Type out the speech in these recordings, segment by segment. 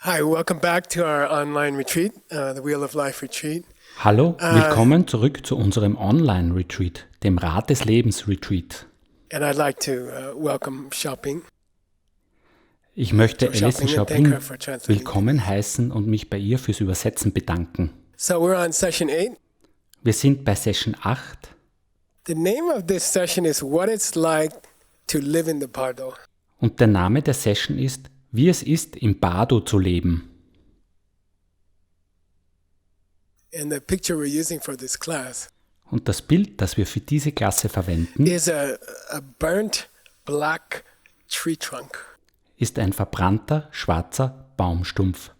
Hi, welcome back to our online retreat, the Wheel of Life retreat. Hallo, willkommen zurück zu unserem Online-Retreat, dem Rat des Lebens-Retreat. And I'd like to welcome Shopping. Ich möchte So Alison Shopping, and thank her Shopping for translating. willkommen heißen und mich bei ihr fürs Übersetzen bedanken. So we're on session 8. Wir sind bei Session 8. The name of this session is What It's Like to Live in the Bardo. Und der Name der Session ist, wie es ist, im Bardo zu leben. And the picture we're using for this class Und das Bild, das wir für diese Klasse verwenden, is a burnt black tree trunk. ist ein verbrannter, schwarzer Baumstumpf.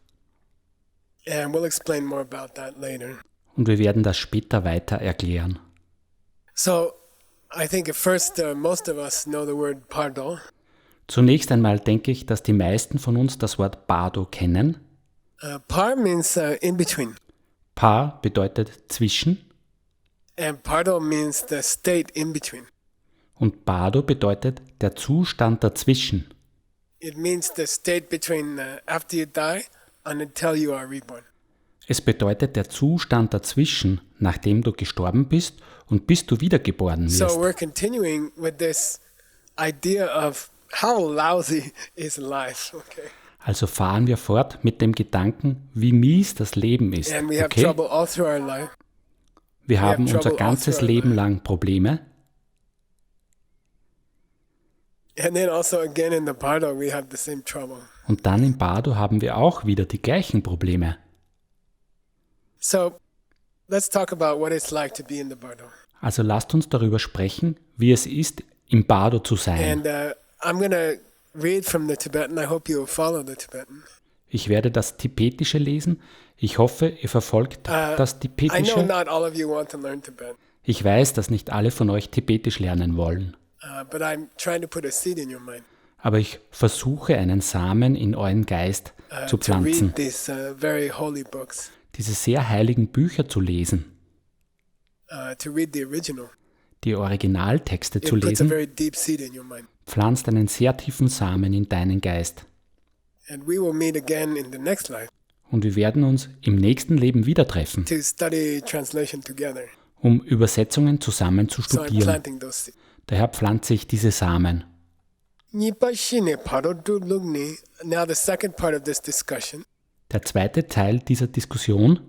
And we'll explain more about that later. Und wir werden das später weiter erklären. So I think at first most of us know the word Bardo. Zunächst einmal denke ich, dass die meisten von uns das Wort Bardo kennen. Par means in between. Par bedeutet zwischen And Bardo means the state in between. und Bardo bedeutet der Zustand dazwischen. It means the state between after you die and until you are reborn. Es bedeutet der Zustand dazwischen, nachdem du gestorben bist und bis du wiedergeboren So wirst. we're continuing with this idea of how lousy is life, okay? Also fahren wir fort mit dem Gedanken, wie mies das Leben ist. And we have Okay? trouble all through our life. Wir haben trouble unser all ganzes through our Leben lang Probleme. And then also again in the Bardo we have the same trouble. Und dann im Bardo haben wir auch wieder die gleichen Probleme. So let's talk about what it's like to be in the Bardo. Also lasst uns darüber sprechen, wie es ist, im Bardo zu sein. And I'm going to read from the Tibetan. I hope you will follow the Tibetan. Ich werde das Tibetische lesen. Ich hoffe, ihr verfolgt das I know Tibetische. not all of you want to learn Tibetan, Ich weiß, dass nicht alle von euch Tibetisch lernen wollen. but I'm trying to put a seed in your mind Aber ich versuche, einen Samen in euren Geist zu to pflanzen, read these very holy books, diese sehr heiligen Bücher zu lesen, to read the original. die Originaltexte zu It puts a lesen, very deep seed in your mind. pflanzt einen sehr tiefen Samen in deinen Geist. And we will meet again in the next life Und wir werden uns im nächsten Leben wieder treffen, to study translation together. um Übersetzungen zusammen zu So I'm studieren. planting those seeds. Daher pflanze ich diese Samen. Nipa shine paro du lugni. Now the second part of this discussion. Der zweite Teil dieser Diskussion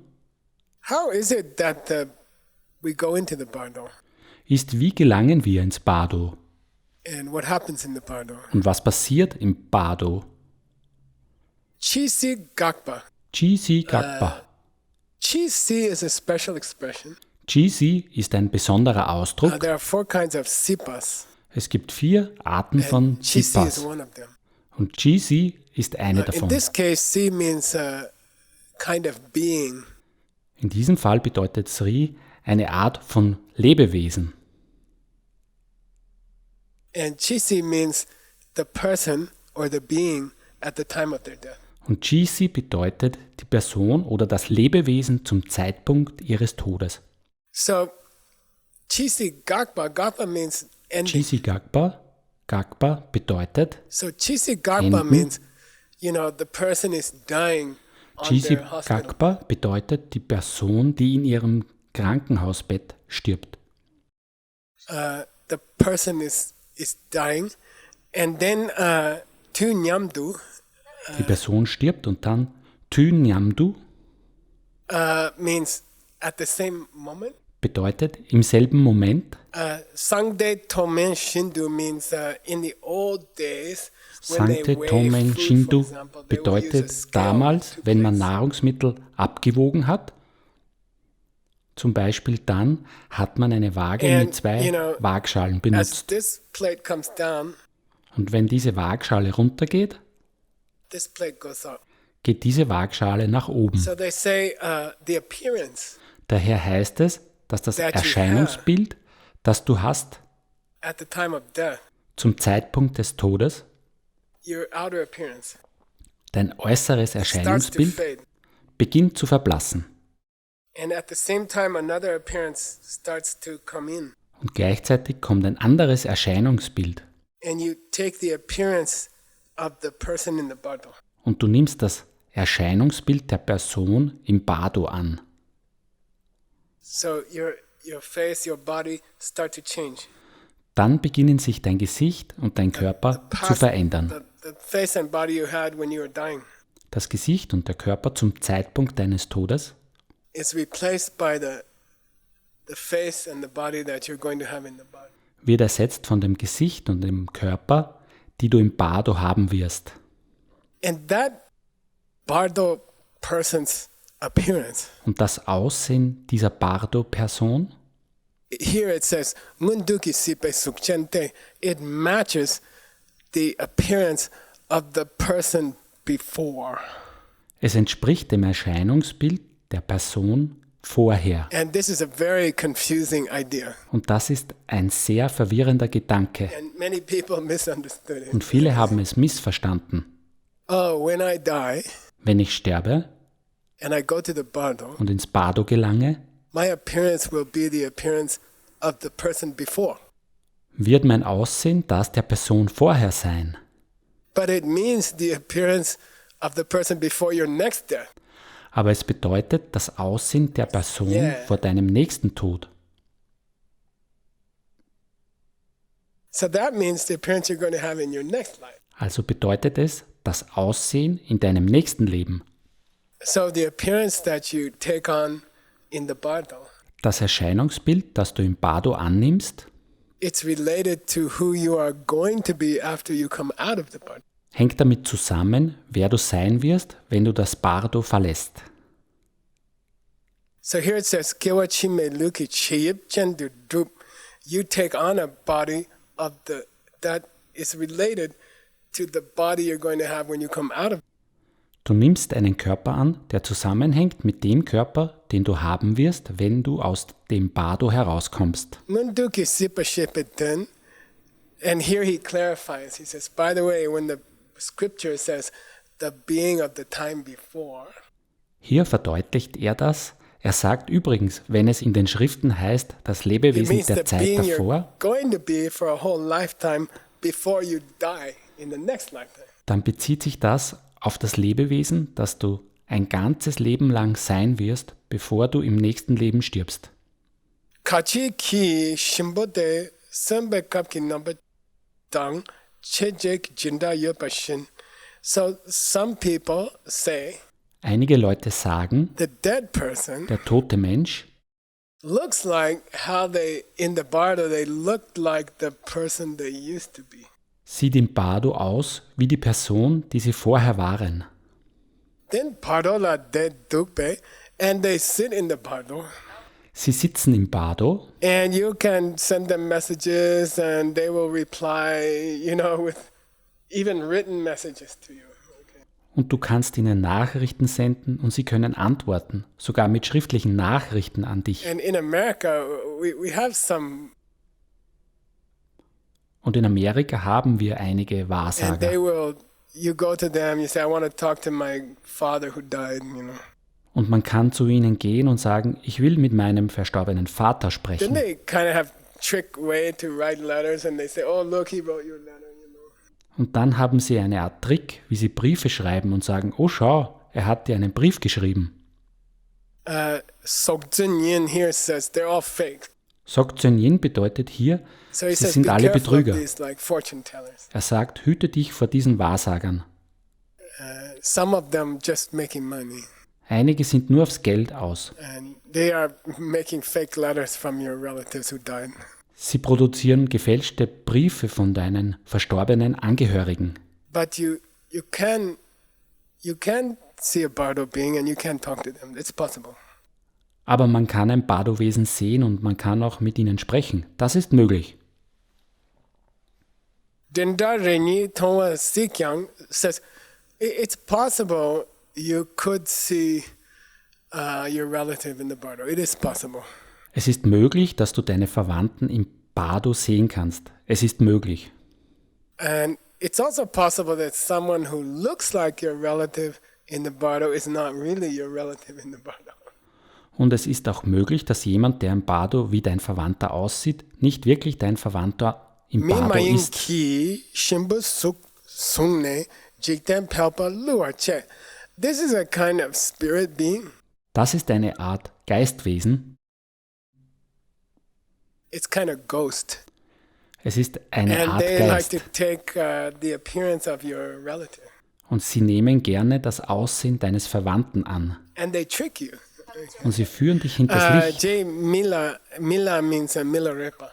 How is it that we go into the Bardo? ist, wie gelangen wir ins Bardo And what happens in the Bardo? und was passiert im Bardo. Chisi Gakpa. Chisi Gakpa. Chisi is a special expression. Chisi ist ein besonderer Ausdruck. There are 4 kinds of sipas. Es gibt 4 Arten von Chisi is Sipas one of them. und Chisi ist eine In davon. this case, si means kind of being. In diesem Fall bedeutet Sri eine Art von Lebewesen. And Chisi means the person or the being at the time of their death. Und Chisi bedeutet die Person oder das Lebewesen zum Zeitpunkt ihres Todes. So, Chisi Gakpa, Gakpa means ending. Chisi Gakpa, Gakpa bedeutet, So, Chisi Gakpa Enden. means, the person is dying on Chisi their hospital. Gakpa bedeutet die Person, die in ihrem Krankenhausbett stirbt. The person is dying. And then, Tu Nyamdu Die Person stirbt und dann Tü Nyamdu means at the same moment. bedeutet im selben Moment. Sangde Tomen Shindu means in the old days when Sankte they weigh Tomen food, for Shindu example, they will use a bedeutet scale damals, to wenn man place. Nahrungsmittel abgewogen hat. Zum Beispiel dann hat man eine Waage And, mit 2 Waagschalen As benutzt. this plate comes down, Und wenn diese Waagschale runtergeht, this plate goes up. geht diese Waagschale nach oben. So they say the appearance Daher heißt es, dass das that you Erscheinungsbild, das du hast at the time of death, zum Zeitpunkt des Todes, your outer appearance, dein äußeres starts to Erscheinungsbild fade. beginnt zu verblassen. And at the same time, another appearance starts to come in. Und gleichzeitig kommt ein anderes Erscheinungsbild. And you take the appearance of the person in the Bardo. Und du nimmst das Erscheinungsbild der Person im Bardo an. So your face, your body start to change. Dann beginnen sich dein Gesicht und dein Körper zu verändern. The face and body you had when you were dying Das Gesicht und der Körper zum Zeitpunkt deines Todes is replaced by the face and the body that you're going to have in the body. wird ersetzt von dem Gesicht und dem Körper, die du im Bardo haben wirst. And that Bardo person's appearance, Und das Aussehen dieser Bardo-Person, here it says, Munduki sipe sukchente, it matches the appearance of the person before. es entspricht dem Erscheinungsbild der Person vorher. And this is a very confusing idea. Und das ist ein sehr verwirrender Gedanke. And many people misunderstood it. Und viele haben es missverstanden. Oh, when I die Wenn ich sterbe and I go to the Bardo, und ins Bardo gelange, my appearance will be the appearance of the person before. wird mein Aussehen das der Person vorher sein. But it means the appearance of the person before your next death. Aber es bedeutet das Aussehen der Person vor deinem nächsten Tod. So that means the appearance you're going to have in your next life. Also bedeutet es das Aussehen in deinem nächsten Leben. So the appearance that you take on in the Bardo, Das Erscheinungsbild, das du im Bardo annimmst, it's related to who you are going to be after you come out of the Bardo. hängt damit zusammen, wer du sein wirst, wenn du das Bardo verlässt. So here it says, "Kewachime luki chiyip chendu drup." You take on a body of that is related to the body you're going to have when you come out of. Du nimmst einen Körper an, der zusammenhängt mit dem Körper, den du haben wirst, wenn du aus dem Bardo herauskommst. Munduki sipa shepeten. And here he clarifies. He says, by the way, when the scripture says the being of the time before, Hier verdeutlicht er das. Er sagt übrigens, wenn es in den Schriften heißt, das it Lebewesen means der the Zeit being you're davor, going to be for a whole lifetime before you die in the next lifetime. dann bezieht sich das auf das Lebewesen, das du ein ganzes Leben lang sein wirst, bevor du im nächsten Leben stirbst. Kachi ki shimbote sembe kapki number dang chejek jinda yopashin. So some people say Einige Leute sagen, the dead person der tote Mensch looks like how they in the bardo they looked like the person they used to be. sieht im Bardo aus wie die Person, die sie vorher waren. Then pardola dead dukbe and they sit in the bardo Sie sitzen im Bardo and you can send them messages and they will reply, with even written messages to you. und du kannst ihnen Nachrichten senden und sie können antworten, sogar mit schriftlichen Nachrichten an dich. And in America, we have some, Und in Amerika haben wir einige and they Wahrsager. will, you go to them, you say, I want to talk to my father who died, Und man kann zu ihnen gehen und sagen, ich will mit meinem verstorbenen Vater Then sprechen. they kind of have trick way to write letters and they say, oh, look, he wrote you a letter, Und dann haben sie eine Art Trick, wie sie Briefe schreiben und sagen, oh schau, er hat dir einen Brief geschrieben. Sokjun Yin here says they're all fake. Sokjun Yin bedeutet hier, So he sie says, sind be alle careful of Betrüger. these like fortune tellers. Er sagt, hüte dich vor diesen Wahrsagern. Some of them just making money. Einige sind nur aufs Geld aus. And they are making fake letters from your relatives who died. Sie produzieren gefälschte Briefe von deinen verstorbenen Angehörigen. But you can see a bardo being and you can talk to them. It's possible. Aber man kann ein Bardo-Wesen sehen und man kann auch mit ihnen sprechen. Das ist möglich. Dindar Reni Tongwa Sikyang says it's possible you could see your relative in the bardo. It is possible. Es ist möglich, dass du deine Verwandten im Bardo sehen kannst. Es ist möglich. And it's also possible that someone who looks like your relative in the bardo is not really your relative in the bardo. Und es ist auch möglich, dass jemand, der im Bardo wie dein Verwandter aussieht, nicht wirklich dein Verwandter im Mi Bardo mayin ist. ki shimbu suk sungne jikten pelpa luarche. This is a kind of spirit being. Das ist eine Art Geistwesen. It's kind of ghost. Es ist eine And Art they like Geist. to take the appearance of your relative. Und sie nehmen gerne das Aussehen deines Verwandten an. And they trick you. Und sie führen dich hinters Licht. J. Mila means Milarepa.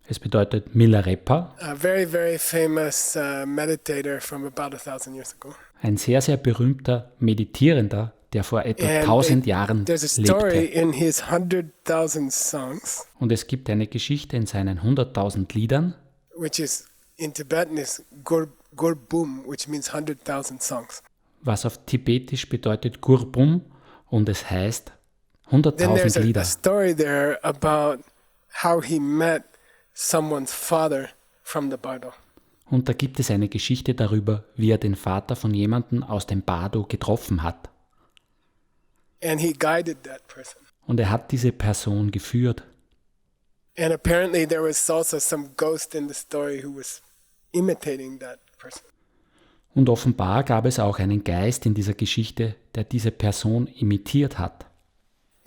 Es bedeutet Milarepa, A very, very famous meditator from about 1,000 years ago. ein sehr, sehr berühmter Meditierender, der vor etwa And 1000 Jahren there's a story lebte. in his 100,000 songs, Und es gibt eine Geschichte in seinen 100.000 Liedern, which is in Tibetan is Gurbum, which means 100,000 songs. was auf Tibetisch bedeutet Gurbum und es heißt Then there's 100.000 a Lieder. story there about how he met someone's father from the Bardo. Und da gibt es eine Geschichte darüber, wie er den Vater von jemandem aus dem Bardo getroffen hat. And he guided that person. Und er hat diese Person geführt. And apparently there was also some ghost in the story who was imitating that person. Und offenbar gab es auch einen Geist in dieser Geschichte, der diese Person imitiert hat.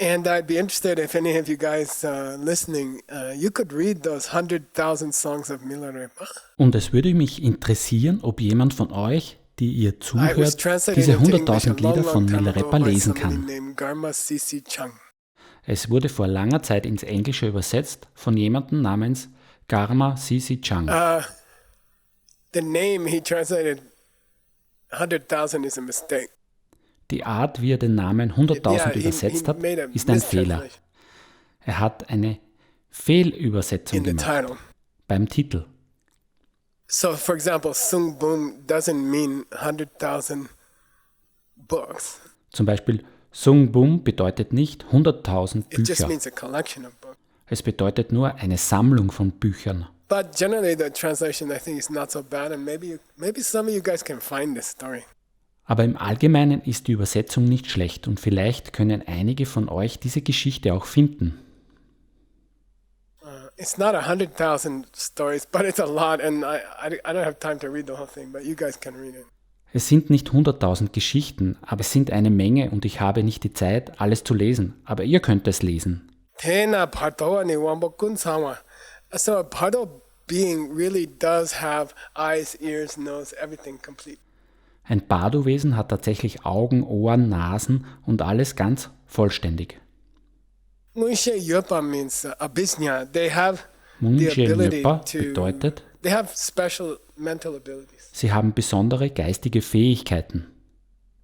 And I'd be interested if any of you guys listening, you could read those 100,000 songs of Milarepa. Und es würde mich interessieren, ob jemand von euch, die ihr I was zuhört, translated diese into English a 100.000 long, Lieder von long time ago Milarepa by lesen somebody kann. named Garma Sisi Chung. Es wurde vor langer Zeit ins Englische übersetzt von jemandem namens Garma Sisi Chung. The name he translated 100,000 is a mistake. Die Art, wie er den Namen 100.000 he übersetzt hat, made a ist ein Fehler. mistranslation Er hat eine Fehlübersetzung in the gemacht title. beim Titel. So, for example, Sung Boom doesn't mean 100,000 books. Zum Beispiel Sung Bum bedeutet nicht 100.000 It just Bücher. means a collection of books. Es bedeutet nur eine Sammlung von Büchern. But generally, the translation I think is not so bad, and maybe some of you guys can find this story. Aber im Allgemeinen ist die Übersetzung nicht schlecht und vielleicht können einige von euch diese Geschichte auch finden. It's not 100,000 stories, but it's a lot, and I don't have time to read the whole thing, but you guys can read it. Es sind nicht 100.000 Geschichten, aber es sind eine Menge und ich habe nicht die Zeit, alles zu lesen. Aber ihr könnt es lesen. Tena Partoa ni Wambokun Sama. So a Pardo being really does have eyes, ears, nose, everything complete. Ein Bardo-Wesen hat tatsächlich Augen, Ohren, Nasen und alles ganz vollständig. Munshe Yopa means abhisnya. They have the Munje ability Nöpa to. bedeutet, They have special mental abilities. sie haben besondere geistige Fähigkeiten.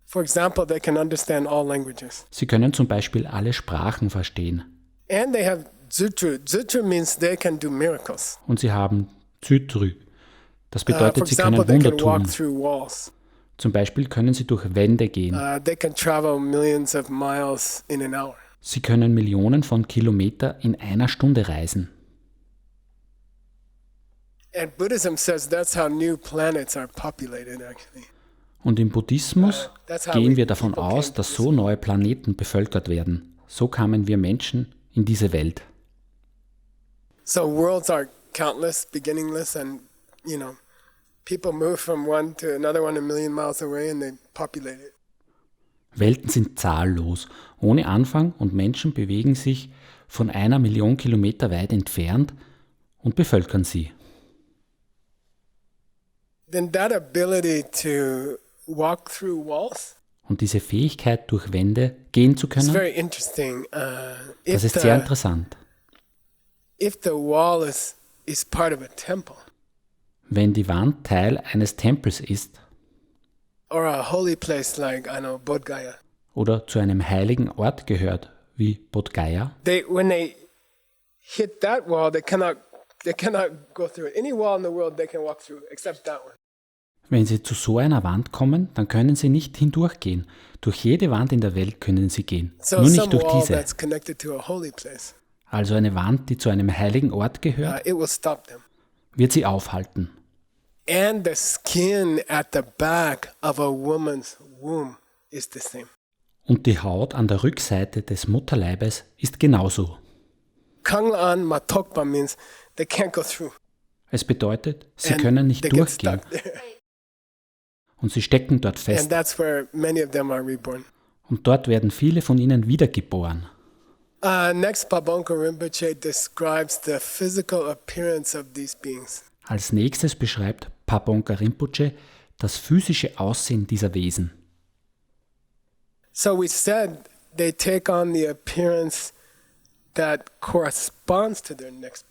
For example, they can understand all languages, Sie können zum Beispiel alle Sprachen verstehen. and they have zutru. Zutru means they can do miracles. Und sie haben Zytrü. Das For bedeutet, sie können example, they Wunder can tun. walk through walls. Zum Beispiel können sie durch Wände gehen. They can travel millions of miles in an hour. Sie können Millionen von Kilometer in einer Stunde reisen. And Buddhism says that's how new planets are populated, actually. Und im Buddhismus That's how gehen we wir davon people came aus, to dass this so neue Planeten bevölkert werden. So kamen wir Menschen in diese Welt. So worlds are countless, beginningless, and people move from one to another one a million miles away, and they populate it. Welten sind zahllos, ohne Anfang und Menschen bewegen sich von 1 Million Kilometer weit entfernt und bevölkern sie. Then that ability to walk through walls Und diese Fähigkeit, durch Wände gehen zu is können, very interesting. das ist sehr interessant. If the wall is part of a temple Wenn die Wand Teil eines Tempels ist or a holy place like Bodh Gaya, oder zu einem heiligen Ort gehört, wie Bodh Gaya, when they hit that wall, they cannot go through it. Any wall in the world they can walk through except that one. wenn sie zu so einer Wand kommen, dann können sie nicht hindurchgehen. Durch jede Wand in der Welt können sie gehen, So nur some nicht durch wall diese. that's connected to a holy place, Also eine Wand, die zu einem heiligen Ort gehört, it will stop them. wird sie aufhalten. And the skin at the back of a woman's womb is the same. Und die Haut an der Rückseite des Mutterleibes ist genauso. Kanglaan matokpa means they can't go through. Es bedeutet, sie And können nicht they get durchgehen. stuck there. Und sie stecken dort And fest. that's where many of them are reborn. Und dort werden viele von ihnen wiedergeboren. Next, Pabonka Rinpoche describes the physical appearance of these beings. Als nächstes beschreibt Pabonka Rinpoche das physische Aussehen dieser Wesen. So we said they take on the appearance that corresponds to their next.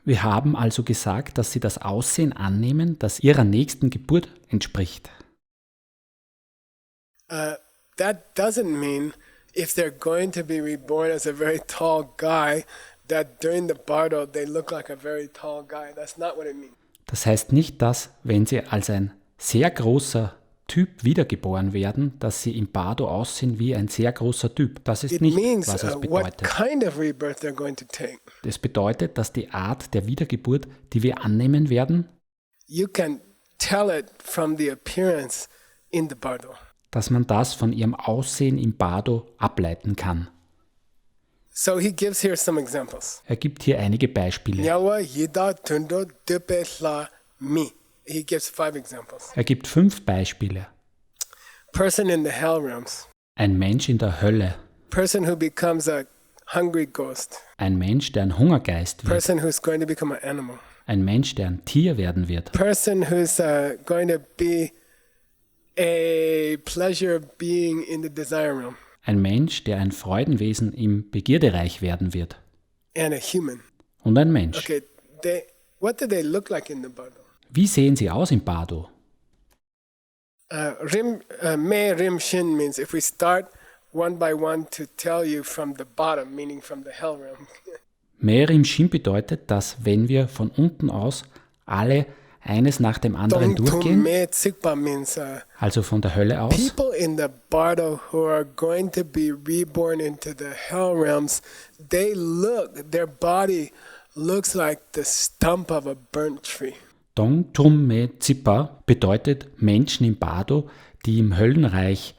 Wir haben also gesagt, dass sie das Aussehen annehmen, das ihrer nächsten Geburt entspricht. That doesn't mean if they're going to be reborn as a very tall guy, that during the bardo they look like a very tall guy. That's not what it means. Das heißt nicht, dass, wenn sie als ein sehr großer Typ wiedergeboren werden, dass sie im Bardo aussehen wie ein sehr großer Typ. Das ist It nicht, means was es what bedeutet. kind of rebirth they're going to take. Das bedeutet, dass die Art der Wiedergeburt, die wir annehmen werden, You can tell it from the appearance in the bardo. dass man das von ihrem Aussehen im Bardo ableiten kann. So he gives here some examples. Er gibt hier einige Beispiele. Nyawa yida tundo dupe la mi. He gives 5 examples. Er gibt 5 Beispiele. Person in the hell realms. Ein Mensch in der Hölle, Person who becomes a hungry ghost. ein Mensch, der ein Hungergeist wird, Person who's going to become an animal. ein Mensch, der ein Tier werden wird, Person who's going to be a pleasure being in the desire realm. ein Mensch, der ein Freudenwesen im Begierdereich werden wird And a human. und ein Mensch. Okay, what do they look like in the bardo? Wie sehen sie aus im Bardo? Me rim shin means if we start one by one to tell you from the bottom, meaning from the hell realm. Merim Shin bedeutet, dass wenn wir von unten aus alle eines nach dem anderen Dong tum durchgehen, me tsikpa means also von der Hölle aus, people in the bardo who are going to be reborn into the hell realms, their body looks like the stump of a burnt tree. Dong Tum Me Zipa bedeutet Menschen im Bardo, die im Höllenreich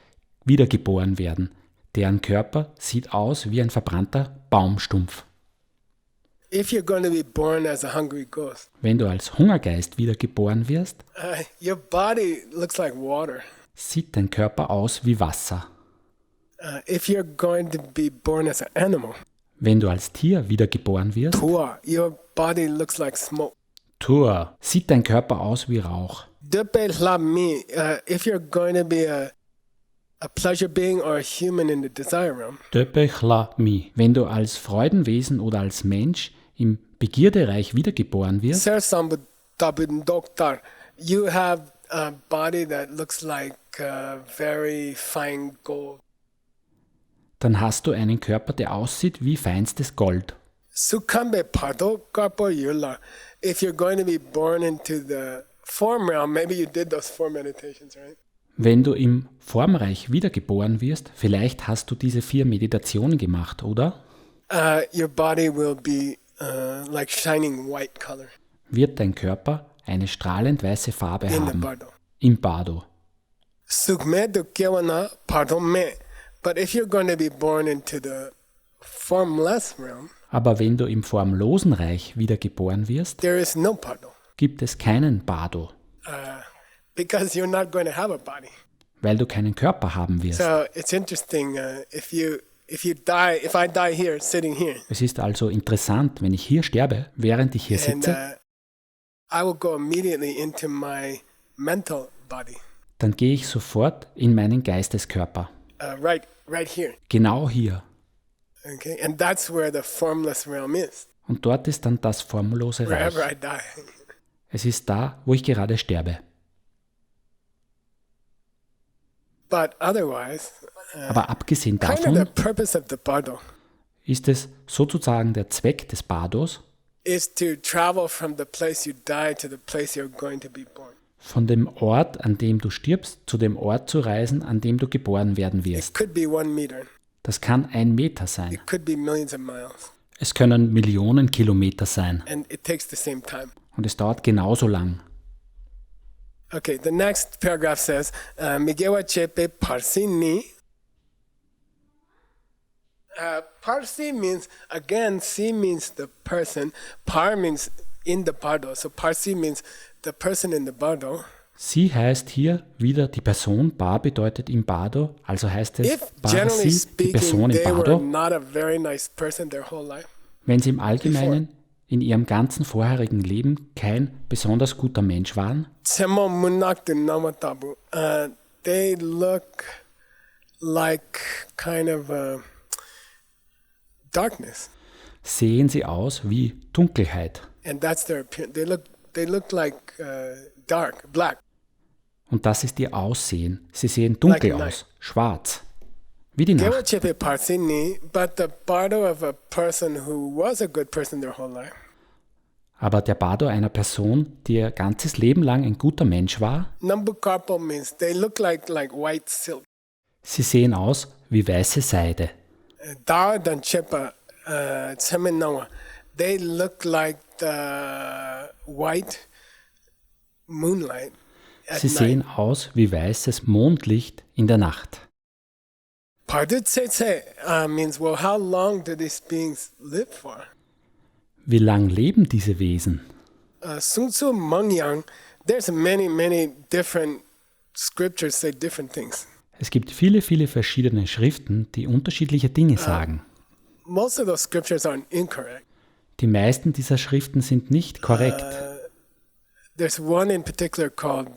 wiedergeboren werden. Deren Körper sieht aus wie ein verbrannter Baumstumpf. If you're going to be born as a hungry ghost, Wenn du als Hungergeist wiedergeboren wirst, your body looks like water. sieht dein Körper aus wie Wasser. If you're going to be born as an animal, Wenn du als Tier wiedergeboren wirst, tua, your body looks like smoke. Tur, sieht dein Körper aus wie Rauch. Depe la mi, if you're going to be a pleasure being or a human in the desire realm, Döpechla mi. Wenn du als Freudenwesen oder als Mensch im Begierdereich wiedergeboren wirst, ser sambu tabun doktar, you have a body that looks like very fine gold. dann hast du einen Körper, der aussieht wie feinstes Gold. Sukambe pardo karpo yula. If you're going to be born into the form realm, maybe you did those 4 meditations, right? Wenn du im Formreich wiedergeboren wirst, vielleicht hast du diese 4 Meditationen gemacht, oder? Your body will be like shining white color Wird dein Körper eine strahlend weiße Farbe in the haben bardo. im Bardo. Sukme do kewana pardon me. But if you're going to be born into the formless realm, Aber wenn du im formlosen Reich wiedergeboren wirst, there is no pardo. gibt es keinen Bardo, Because you're not going to have a body. weil du keinen Körper haben wirst. So it's interesting if I die here, sitting here, Es ist also interessant, wenn ich hier sterbe, während ich hier and sitze, I will go immediately into my mental body, dann gehe ich sofort in meinen Geisteskörper. right here. Genau hier. Okay, and that's where the formless realm is. Und dort ist dann das formlose Reich. Wherever I die. Es ist da, wo ich gerade sterbe. But otherwise, Aber abgesehen kind of the davon purpose of the bardo ist es sozusagen der Zweck des Bardos, is to travel from the place you die to the place you're going to be born. von dem Ort, an dem du stirbst, zu dem Ort zu reisen, an dem du geboren werden It wirst. could be 1 meter. Das kann 1 Meter sein. It could be millions of miles. Es können Millionen Kilometer sein. And it takes the same time. Und es dauert genauso lang. Okay, the next paragraph says, Migewa chepe parsini. Parsi means, again, si means the person. Par means in the bardo. So parsi means the person in the bardo. Sie heißt hier wieder die Person, Ba bedeutet im Bardo, also heißt es If generally Barsi, die Person speaking, im they were Bardo, not a very nice person their whole life. wenn sie im Allgemeinen in ihrem ganzen vorherigen Leben kein besonders guter Mensch waren, Tsemo munak tu namatabu. They look like kind of darkness, sehen sie aus wie Dunkelheit. and that's their appearance. They look like dark, black. Und das ist ihr Aussehen. Sie sehen dunkel Like a aus, schwarz, wie die They were Nacht. chepe parsini, but the bardo of a person who was a good person their whole life. Aber der Bardo einer Person, die ihr ganzes Leben lang ein guter Mensch war, Nambukarpo means they look like white silk. sie sehen aus wie weiße Seide. Dawa dan chepa tsemenawa. They look like the white moonlight at Sie night. sehen aus wie weißes Mondlicht in der Nacht. Pardutse means, well, how long do these beings live for? Wie lang leben diese Wesen? Sun Tzu Mengyang, there's many different scriptures say different things. Es gibt viele verschiedene Schriften, die unterschiedliche Dinge sagen. Most of those scriptures are incorrect. Die meisten dieser Schriften sind nicht korrekt. There's one in particular called,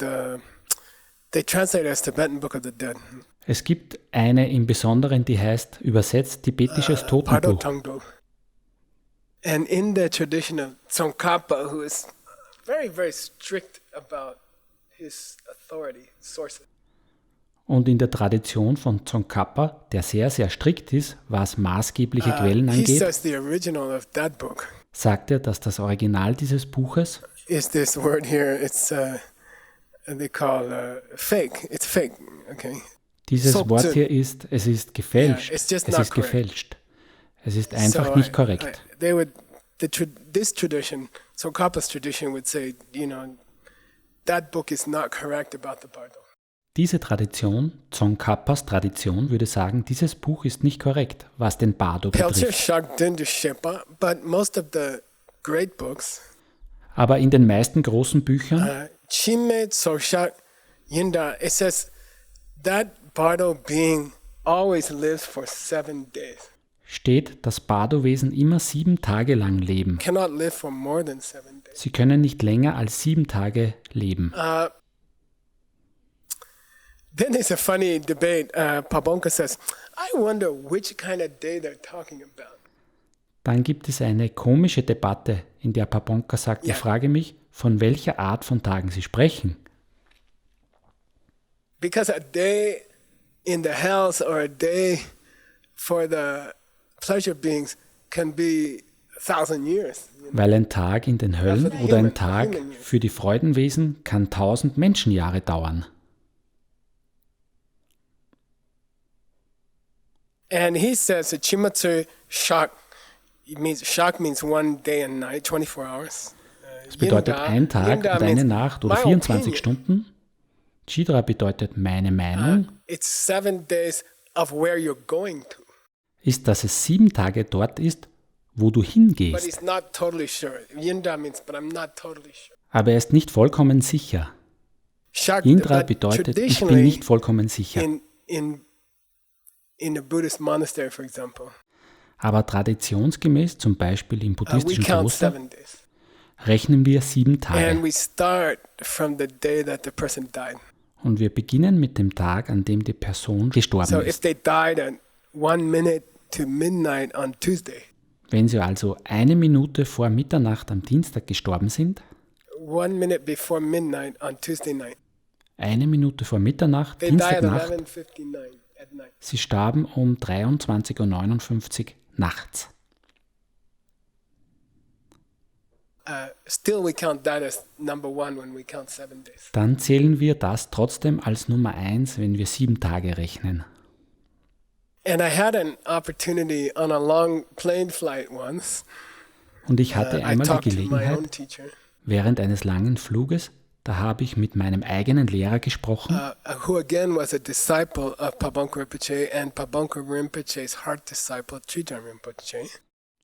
they translate it as Tibetan Book of the Dead. Es gibt eine im Besonderen, die heißt, übersetzt, tibetisches Pardo Totenbuch. Tangdo. And in the tradition of Tsongkhapa, who is very strict about his authority sources, Und in der Tradition von Tsongkhapa, der sehr strikt ist, was maßgebliche Quellen he angeht, says the original of that book sagt er, dass das Original dieses Buches, is this word here. It's they call fake. It's fake. Okay. dieses Sokzu. Wort hier ist, es ist gefälscht. Yeah, it's just Es not ist correct. gefälscht. Es ist einfach So, nicht korrekt. they would this tradition, Tsongkhapa's tradition, would say, that book is not correct about the Bardo. Diese Tradition, Tsongkhapas Tradition, würde sagen, dieses Buch ist nicht korrekt, was den Bardo Pelcher betrifft. Shakdindu Shepa, but most of the great books, Aber in den meisten großen Büchern Chime Tsoshak Yinda, it says that Bardo being always lives for 7 days. steht, dass Bardo-Wesen immer 7 Tage lang leben. Cannot live for more than 7 days. Sie können nicht länger als 7 Tage leben. Then there's a funny debate. Pabonka says, I wonder which kind of day they're talking about. Dann gibt es eine komische Debatte, in der Pabonka sagt, Ja. ich frage mich, von welcher Art von Tagen Sie sprechen. Because a day in the hells or a day for the pleasure beings can be 1,000 years. Weil ein Tag in den Höllen für die oder ein Human- Tag Human years. für die Freudenwesen kann 1000 Menschenjahre dauern. And he says that Chimatsu Shak means 1 day and night, 24 hours. Das bedeutet Yinda- ein Tag Yinda und eine means Nacht oder my 24 opinion. Stunden. Chidra bedeutet meine Meinung, It's 7 days of where you're going to. ist, dass es 7 Tage dort ist, wo du But hingehst. he's not totally sure. Yinda means, but I'm not totally sure. Aber er ist nicht vollkommen sicher. Shak, Indra but bedeutet, ich bin traditionally nicht vollkommen sicher. in a Buddhist monastery, for example, Aber traditionsgemäß, zum Beispiel im we buddhistischen count Kloster, 7 days. rechnen wir 7 And Tage. we start from the day that the person died. Und wir beginnen mit dem Tag, an dem die Person gestorben So if ist. they died at 1 minute to midnight on Tuesday, Wenn sie also 1 Minute vor Mitternacht am Dienstag gestorben sind, 1 minute before midnight on Tuesday night, 1 Minute vor Mitternacht, they die at Dienstagnacht, 11:59 at night. sie starben um 23:59 Uhr nachts. Still, we count that as number 1 when we count 7 days. Dann zählen wir das trotzdem als Nummer 1, wenn wir 7 Tage rechnen. And I had an opportunity on a long plane flight once. Und ich hatte I einmal die talked to my Gelegenheit, own teacher, während eines langen Fluges, da habe ich mit meinem eigenen Lehrer gesprochen, who again was a disciple of Pabonka Rinpoche and Pabonka Rinpoche's heart disciple, Tridham Rinpoche.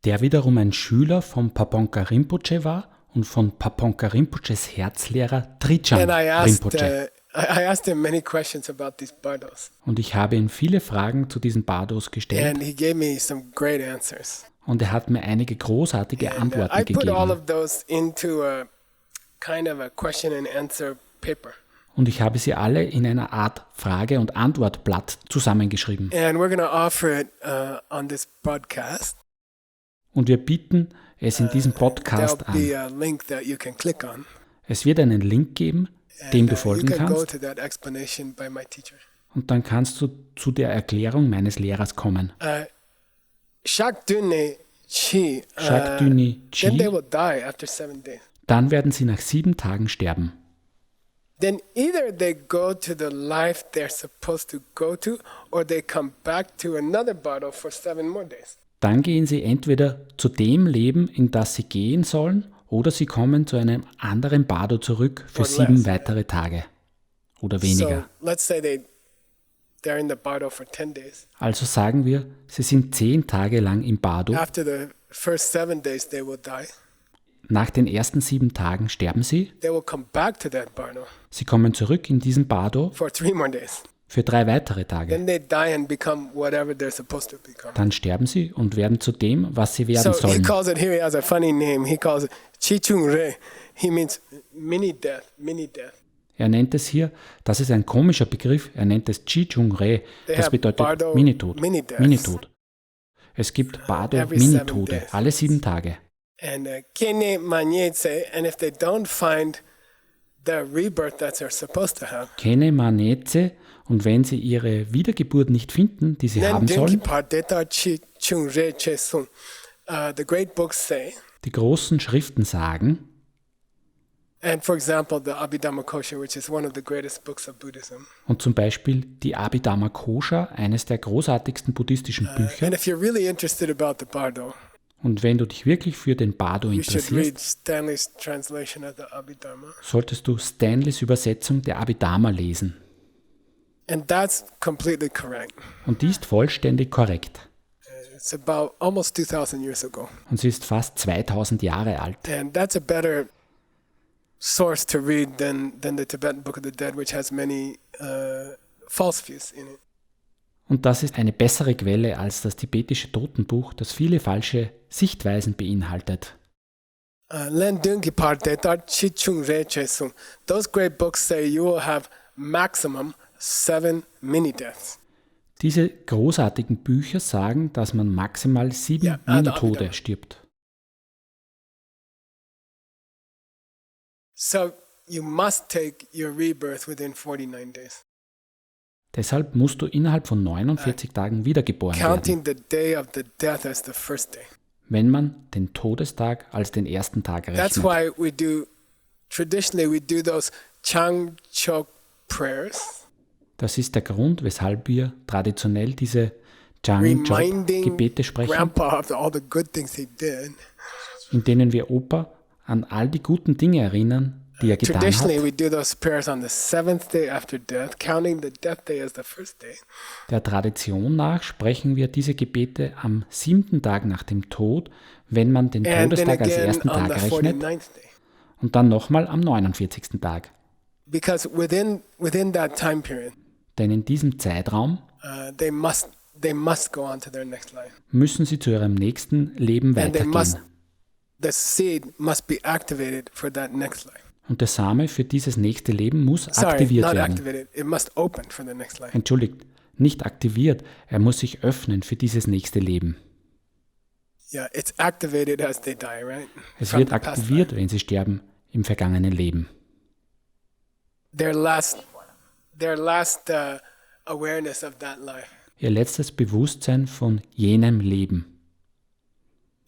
der wiederum ein Schüler vom Pabonka Rinpoche war und von Paponka Rinpoches Herzlehrer Trijang And Rinpoche. I asked him many questions about these bardos, Und ich habe ihm viele Fragen zu diesen Bardos gestellt and he gave me some great answers. und er hat mir einige großartige And Antworten I put all gegeben. of those into a kind of a question and answer paper. Und ich habe sie alle in einer Art Frage- und Antwortblatt zusammengeschrieben. And we're going to offer it on this broadcast. Und wir bieten es in diesem There'll Podcast be an. a link that you can click on. Es wird einen Link geben, dem And du you folgen can go kannst. to that explanation by my teacher. Und dann kannst du zu der Erklärung meines Lehrers kommen. Shakduni Chi. Shakduni Chi. Then they will die after 7 days. Dann werden sie nach 7 Tagen sterben. Then either they go to the life they're supposed to go to, or they come back to another bottle for 7 more days. Dann gehen sie entweder zu dem Leben, in das sie gehen sollen, oder sie kommen zu einem anderen Bardo zurück für Or 7 less. weitere Tage oder So weniger. let's say they're in the bottle for 10 days. Also sagen wir, sie sind 10 Tage lang im Bardo. After the first 7 days, they will die. Nach den ersten 7 Tagen sterben sie. They will come back to that bottle Sie kommen zurück in diesen Bardo for 3 more days. für 3 weitere Tage. Then they die and become whatever they're supposed to become. Dann sterben sie und werden zu dem, was sie werden So he sollen. calls it, here he has a funny name. He calls it Chichung Re. He means mini death, mini death. Er nennt es hier, das ist ein komischer Begriff, er nennt es Chi-Chung-Re, They das have bedeutet Bardo Minitod. Mini-deaths. Minitod. Es gibt Bardo Every 7 Minitode, days. alle 7 Tage. And Kene Manyetse, and if they don't find the rebirth that they're supposed to have, Kene Maneze, und wenn sie ihre Wiedergeburt nicht finden, die sie then haben Dinki sollen, Pardeta Chichung Re Che Sung. The great books say, die großen Schriften sagen, and for example, the Abhidhamma Kosha, which is one of the greatest books of Buddhism. und zum Beispiel die Abhidhamma Kosha, eines der großartigsten buddhistischen Bücher, And if you're really interested about the Bardo, und wenn du dich wirklich für den Bardo you should read interessierst, Stanley's translation of the Abhidhamma. solltest du Stanleys Übersetzung der Abhidhamma lesen. And that's completely correct. Und die ist vollständig korrekt. It's about almost 2,000 years ago. Und sie ist fast 2000 Jahre alt. And that's a better source to read than the Tibetan Book of the Dead, which has many false views in it. Und das ist eine bessere Quelle als das tibetische Totenbuch, das viele falsche Sichtweisen beinhaltet. Those great books say you will have maximum 7 mini-deaths. Diese großartigen Bücher sagen, dass man maximal 7 Ja, Minitode Abhidhamma. stirbt. So you must take your rebirth within 49 days. Deshalb musst du innerhalb von 49 Tagen wiedergeboren werden, Counting the day of the death as the first day. wenn man den Todestag als den ersten Tag That's rechnet. why traditionally we do those Changchok prayers, Das ist der Grund, weshalb wir traditionell diese reminding Chang-Chok-Gebete sprechen, Grandpa of all the good things he did. in denen wir Opa an all die guten Dinge erinnern, die er getan Traditionally, hat. we do those prayers on the 7th day after death, counting the death day as the first day. Der Tradition nach sprechen wir diese Gebete am 7. Tag nach dem Tod, wenn man den And then Todestag als again ersten on Tag the rechnet, 49th day. und dann nochmal am 49. Tag. Because within that time period, Denn in diesem Zeitraum they must go on to their next life. müssen sie zu ihrem nächsten Leben And weitergehen. the seed must be activated for that next life. Und der Same für dieses nächste Leben muss Sorry, aktiviert not werden. activated. It must open for the next life. Entschuldigt, nicht aktiviert, er muss sich öffnen für dieses nächste Leben. Yeah, it's activated as they die, right? Es From wird the past aktiviert, wenn sie sterben, im vergangenen Leben. Their last awareness of that life. Ihr letztes Bewusstsein von jenem Leben.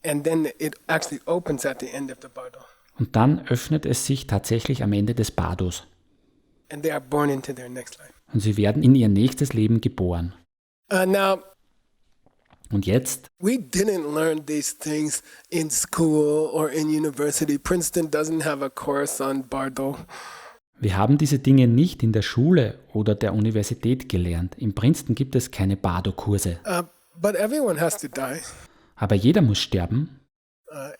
And then it actually opens at the end of the Bardo. Und dann öffnet es sich tatsächlich am Ende des Bardos. And they are born into their next life. Und sie werden in ihr nächstes Leben geboren. Now, Und jetzt, we didn't learn these things in school or in university. Princeton doesn't have a course on Bardo. wir haben diese Dinge nicht in der Schule oder der Universität gelernt. In Princeton gibt es keine Bardo-Kurse. But everyone has to die. Aber jeder muss sterben.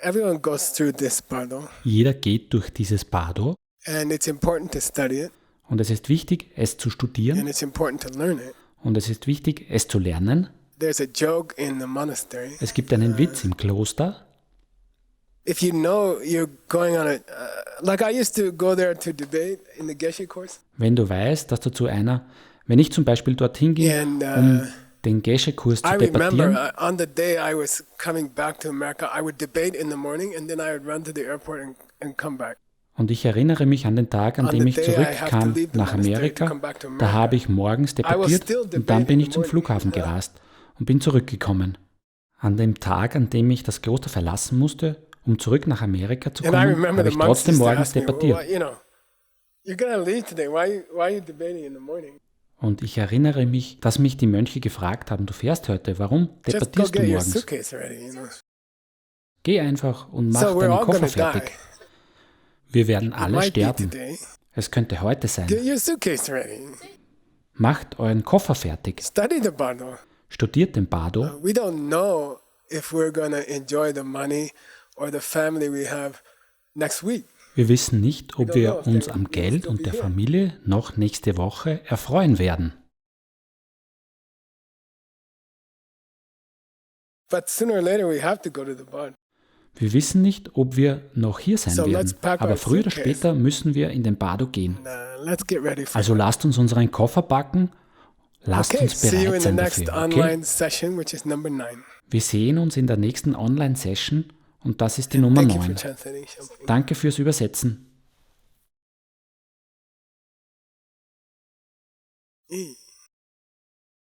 Everyone goes through this bardo, Jeder geht durch dieses Bardo and it's important to study it, und es ist wichtig, es zu studieren and it's important to learn it. und es ist wichtig, es zu lernen. There's a joke in the monastery. Es gibt einen Witz im Kloster. If you know you're going on a, like I used to go there to debate in the Geshe course, Wenn du weißt, dass du zu einer, wenn ich zum Beispiel dorthin gehe, and den Geshe-Kurs zu I remember debattieren, on the day I was coming back to America, I would debate in the morning, and then I would run to the airport and come back. und ich erinnere mich an den Tag, an dem ich zurückkam nach Amerika, da habe ich morgens debattiert und dann bin ich zum Flughafen gereist und bin zurückgekommen. An dem Tag, an dem ich das Kloster verlassen musste, um zurück nach Amerika zu And I kommen, remember habe the ich monks trotzdem used to morgens ask me, well, debattiert. you know, you're gonna leave today. Why are you debating in the morning? Und ich erinnere mich, dass mich die Mönche gefragt haben, du fährst heute, warum Just go debattierst du get your morgens? suitcase ready. You know. Geh einfach und mach So we're deinen all Koffer gonna die. fertig. Wir werden alle Might be sterben. today. Es könnte heute sein. Get your suitcase ready. Macht euren Koffer fertig. Study the bardo. Studiert den Bardo. We don't know if we're gonna enjoy the money or the family we have next week. Wir wissen nicht, ob wir uns am Geld und der Familie noch nächste Woche erfreuen werden. But sooner or later we have to go to the bardo. Wir wissen nicht, ob wir noch hier sein So werden, let's pack aber our früher oder suitcase. später müssen wir in den Bardo gehen. Let's get ready for Also lasst uns unseren Koffer packen, lasst Okay, uns see you bereit in the sein next dafür. Okay? online session, which is number 9. Wir sehen uns in der nächsten Online-Session und das ist die Nummer Thank you for 9. translating, Shampoo. Danke fürs Übersetzen.